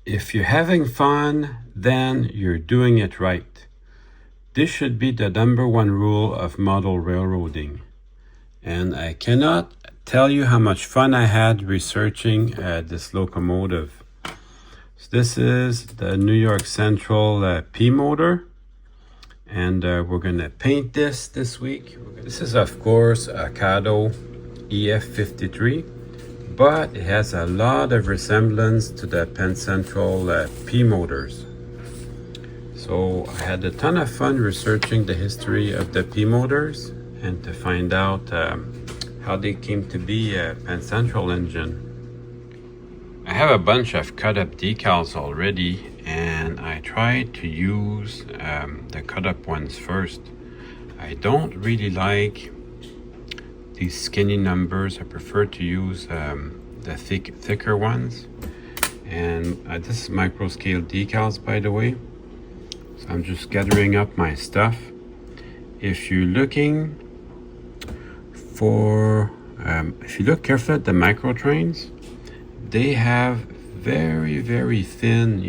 If you're having fun, then you're doing it right. This should be the #1 rule of model railroading. And I cannot tell you how much fun I had researching this locomotive. So this is the New York Central P motor. And we're going to paint this week. This is, of course, a Kato EF53. But it has a lot of resemblance to the Penn Central P motors. So I had a ton of fun researching the history of the P motors and to find out how they came to be a Penn Central engine. I have a bunch of cut up decals already, and I tried to use the cut up ones first. I don't really like these skinny numbers. I prefer to use the thicker ones. And this is micro scale decals, by the way. So I'm just gathering up my stuff. If you're looking for, if you look carefully at the micro trains, they have very, very thin,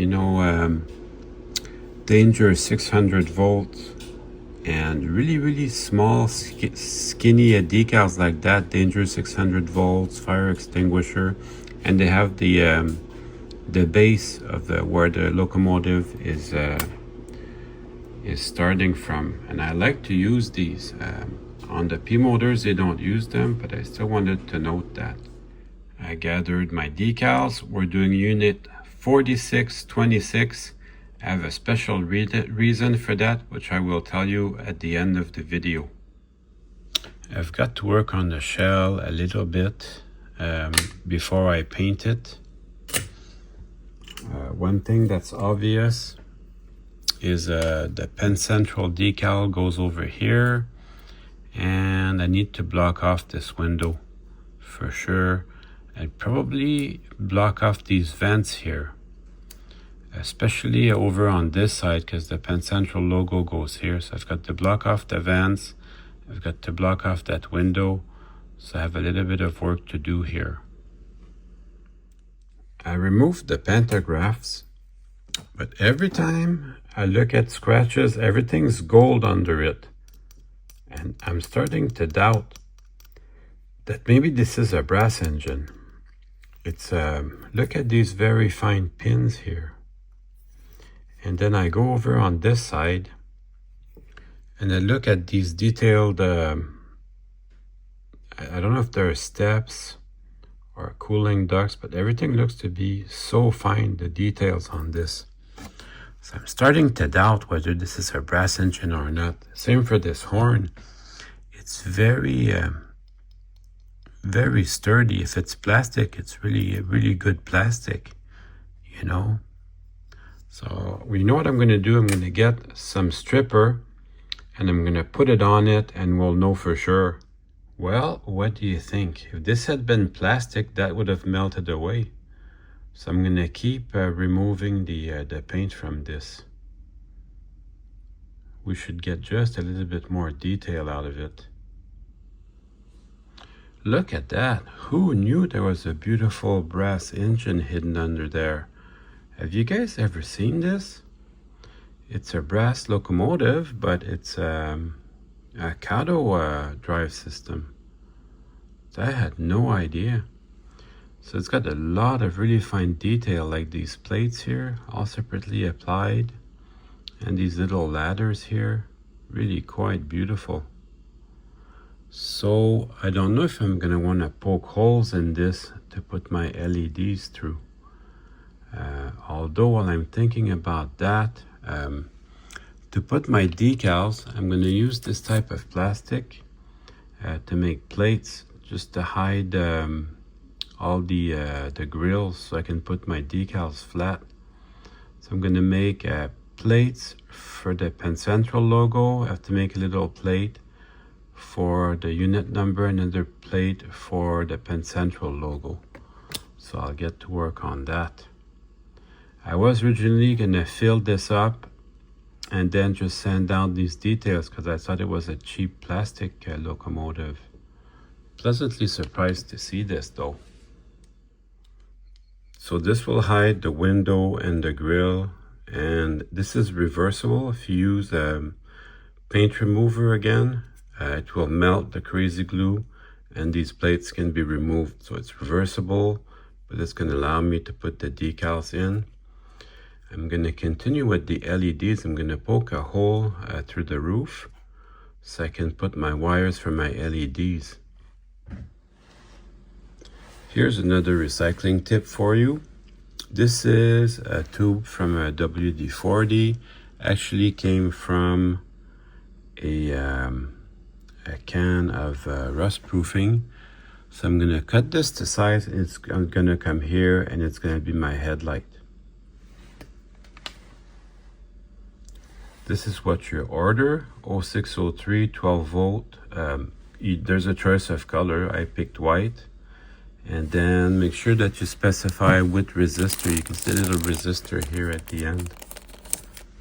Danger 600 volts. And really, really small, skinny decals like that, Danger 600 volts, fire extinguisher, and they have the base of where the locomotive is starting from. And I like to use these. On the P motors, they don't use them, but I still wanted to note that. I gathered my decals. We're doing unit 4626. I have a special reason for that, which I will tell you at the end of the video. I've got to work on the shell a little bit before I paint it. One thing that's obvious is the Penn Central decal goes over here, and I need to block off this window for sure. I'd probably block off these vents here, especially over on this side, because the Penn Central logo goes here. So I've got to block off the vents. I've got to block off that window. So I have a little bit of work to do here. I removed the pantographs, but every time I look at scratches, everything's gold under it. And I'm starting to doubt that maybe this is a brass engine. It's, look at these very fine pins here. And then I go over on this side and I look at these detailed, I don't know if there are steps or cooling ducts, but everything looks to be so fine, the details on this. So I'm starting to doubt whether this is a brass engine or not. Same for this horn. It's very, very sturdy. If it's plastic, it's really good plastic, So we know what I'm going to do. I'm going to get some stripper and I'm going to put it on it and we'll know for sure. Well, what do you think? If this had been plastic, that would have melted away. So I'm going to keep removing the paint from this. We should get just a little bit more detail out of it. Look at that. Who knew there was a beautiful brass engine hidden under there? Have you guys ever seen this? It's a brass locomotive, but it's a Kato drive system. So I had no idea. So it's got a lot of really fine detail, like these plates here, all separately applied. And these little ladders here, really quite beautiful. So I don't know if I'm gonna wanna poke holes in this to put my LEDs through. Although while I'm thinking about that, to put my decals, I'm going to use this type of plastic to make plates, just to hide all the grills, so I can put my decals flat. So I'm going to make plates for the Penn Central logo. I have to make a little plate for the unit number, another plate for the Penn Central logo. So I'll get to work on that. I was originally gonna fill this up and then just sand down these details because I thought it was a cheap plastic locomotive. Pleasantly surprised to see this though. So this will hide the window and the grill, and this is reversible. If you use a paint remover again, it will melt the crazy glue and these plates can be removed. So it's reversible, but it's going to allow me to put the decals in. I'm going to continue with the LEDs. I'm going to poke a hole through the roof so I can put my wires for my LEDs. Here's another recycling tip for you. This is a tube from a WD-40. Actually came from a can of rust proofing. So I'm going to cut this to size, and it's going to come here, and it's going to be my headlight. This is what you order, 0603 12 volt. There's a choice of color. I picked white. And then make sure that you specify with resistor. You can see a little resistor here at the end.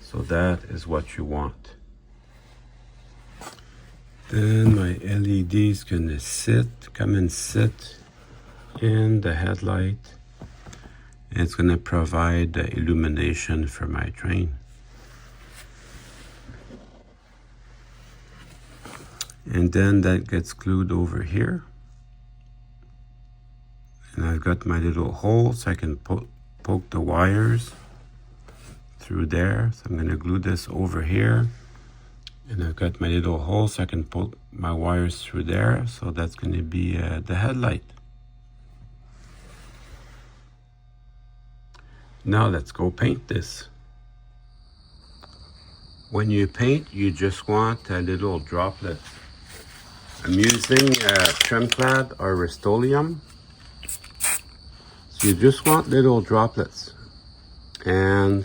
So that is what you want. Then my LED is gonna come and sit in the headlight. And it's gonna provide the illumination for my train. And then that gets glued over here. And I've got my little hole so I can poke the wires through there. So I'm going to glue this over here. And I've got my little hole so I can poke my wires through there. So that's going to be the headlight. Now let's go paint this. When you paint, you just want a little droplet. I'm using Tremclad or Rust-Oleum. You just want little droplets, and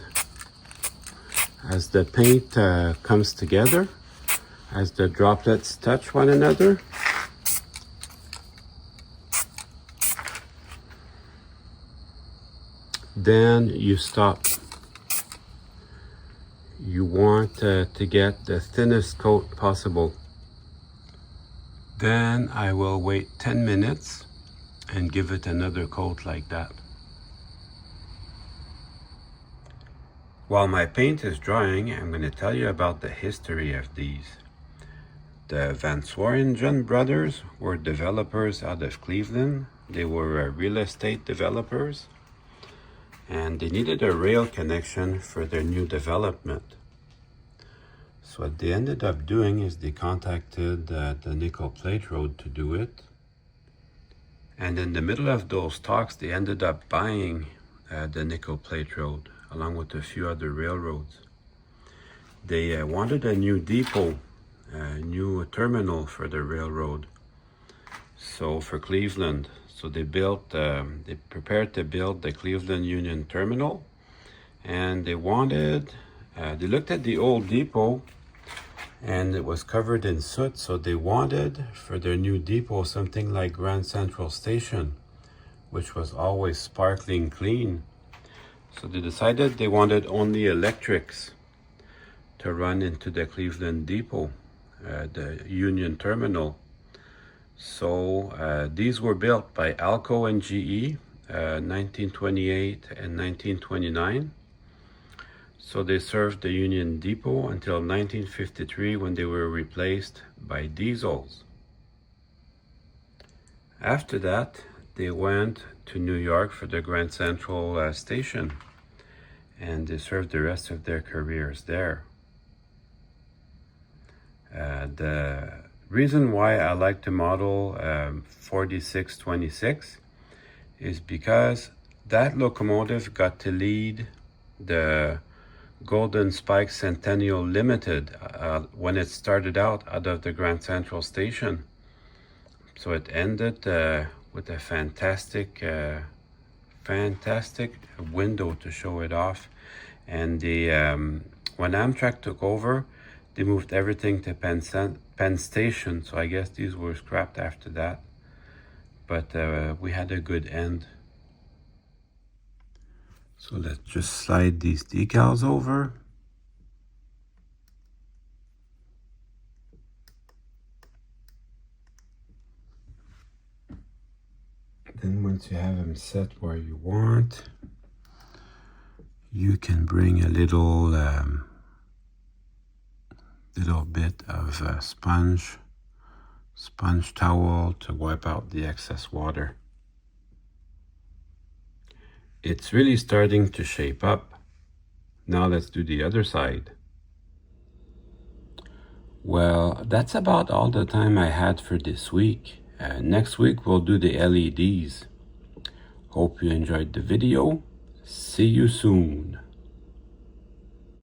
as the paint comes together, as the droplets touch one another, then you stop. You want to get the thinnest coat possible. Then I will wait 10 minutes and give it another coat like that. While my paint is drying, I'm going to tell you about the history of these. The Van Swaringen brothers were developers out of Cleveland. They were real estate developers, and they needed a rail connection for their new development. So what they ended up doing is they contacted the Nickel Plate Road to do it. And in the middle of those talks, they ended up buying the Nickel Plate Road, along with a few other railroads. They wanted a new depot, a new terminal for the railroad. So for Cleveland, so they prepared to build the Cleveland Union Terminal, and they looked at the old depot, and it was covered in soot, so they wanted for their new depot something like Grand Central Station, which was always sparkling clean. So they decided they wanted only electrics to run into the Cleveland depot, the Union Terminal. So these were built by Alco and GE, 1928 and 1929. So they served the Union Depot until 1953, when they were replaced by diesels. After that, they went to New York for the Grand Central Station, and they served the rest of their careers there. The reason why I like to model 4626 is because that locomotive got to lead the Golden Spike Centennial Limited when it started out of the Grand Central Station. So it ended with a fantastic window to show it off. And when Amtrak took over, they moved everything to Penn Station. So I guess these were scrapped after that. But we had a good end. So let's just slide these decals over. Then once you have them set where you want, you can bring a little bit of sponge towel to wipe out the excess water. It's really starting to shape up. Now let's do the other side. Well, that's about all the time I had for this week. Next week we'll do the LEDs. Hope you enjoyed the video. See you soon.